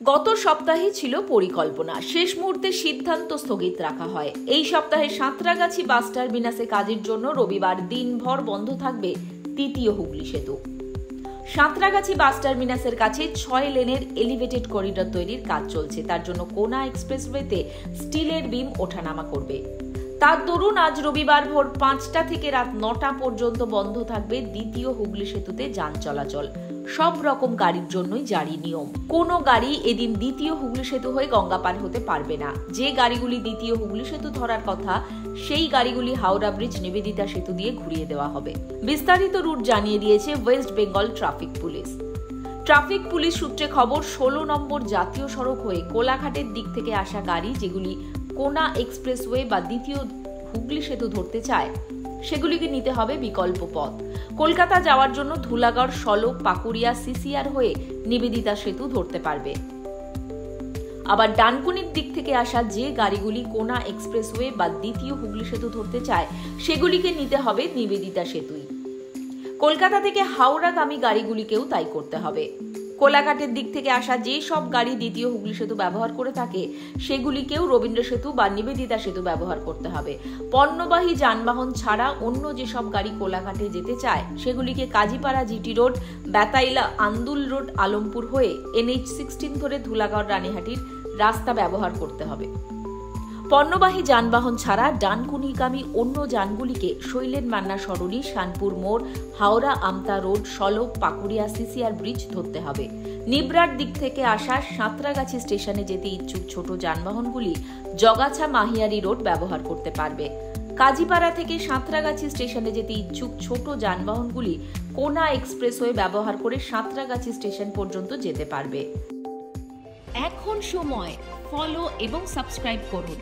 গত সপ্তাহে ছিল পরিকল্পনা, শেষ মুহূর্তে সিদ্ধান্ত স্থগিত রাখা হয়। এই সপ্তাহে সাঁতরাগাছি বাস টার্মিনাসে কাজের জন্য রবিবার দিনভর বন্ধ থাকবে দ্বিতীয় হুগলি সেতু। সাঁতরাগাছি বাস টার্মিনাসের কাছে 6 লেনের এলিভেটেড করিডর তৈরির কাজ চলছে। তার জন্য কোনা এক্সপ্রেসওয়েতে স্টিলের বিম ওঠানামা করবে। তার দরুন আজ রবিবার ভোর 5টা থেকে রাত 9টা পর্যন্ত বন্ধ থাকবে দ্বিতীয় হুগলি সেতুতে যান চলাচল। সব রকম গাড়ির জন্যই জারি নিয়ম। কোনো গাড়ি এদিন দ্বিতীয় হুগলি সেতু হয়ে গঙ্গা পার হতে পারবে না। যে গাড়িগুলি দ্বিতীয় হুগলি সেতু ধরার কথা, সেই গাড়িগুলি হাওড়া ব্রিজ নিবেদিতা সেতু দিয়ে ঘুরিয়ে দেওয়া হবে। বিস্তারিত রুট জানিয়ে দিয়েছে West Bengal traffic police. Traffic police সূত্রে খবর, 16 নম্বর জাতীয় সড়ক হয়ে কোলাঘাটের দিক থেকে আসা গাড়ি যেগুলি কোনা এক্সপ্রেসওয়ে বা দ্বিতীয় হুগলি সেতু ধরতে চায়, সেগুলিকে নিতে হবে বিকল্প পথ। কলকাতা যাওয়ার জন্য ধুলাগড়, সলক, পাকুড়িয়া, সিসিআর হয়ে নিবেদিতা সেতু ধরতে পারবে। আবার ডানকুনির দিক থেকে আসা যে গাড়িগুলি কোনা এক্সপ্রেসওয়ে বা দ্বিতীয় হুগলি সেতু ধরতে চায়, সেগুলিকে নিতে হবে নিবেদিতা সেতুই। কলকাতা থেকে হাওড়াগামী গাড়িগুলিকেও তাই করতে হবে। কোলাঘাটের দিক থেকে আসা যে সব গাড়ি দ্বিতীয় হুগলি সেতু ব্যবহার করে থাকে, সেগুলিকেও রবীন্দ্র সেতু বা নিবেদিতা সেতু ব্যবহার করতে হবে। পণ্যবাহী যানবাহন ছাড়া অন্য যেসব গাড়ি কোলাঘাটে যেতে চায়, সেগুলিকে Kazipara GT road, Betaila, Andul road, Alampur হয়ে NH-16 ধরে ধুলাগড়, রানীহাটির রাস্তা ব্যবহার করতে হবে। পণ্যবাহী যানবাহন ছাড়া ডানকুনিগামী অন্য যানগুলিকে শৈলেন মান্না সরণি, শানপুর মোড়, হাওড়া আমতা রোড, সলক, পাকুড়িয়া, সিসিআর ব্রিজ ধরতে হবে। নিবরার দিক থেকে আসা সাঁতরাগাছি স্টেশনে যেতে ইচ্ছুক ছোট যানবাহনগুলি জগাছা মাহিয়ারি রোড ব্যবহার করতে পারবে। কাজীপাড়া থেকে সাঁতরাগাছি স্টেশনে যেতে ইচ্ছুক ছোট যানবাহনগুলি কোনা এক্সপ্রেসওয়ে ব্যবহার করে সাঁতরাগাছি স্টেশন পর্যন্ত যেতে পারবে। এখন সময়, ফলো এবং সাবস্ক্রাইব করুন।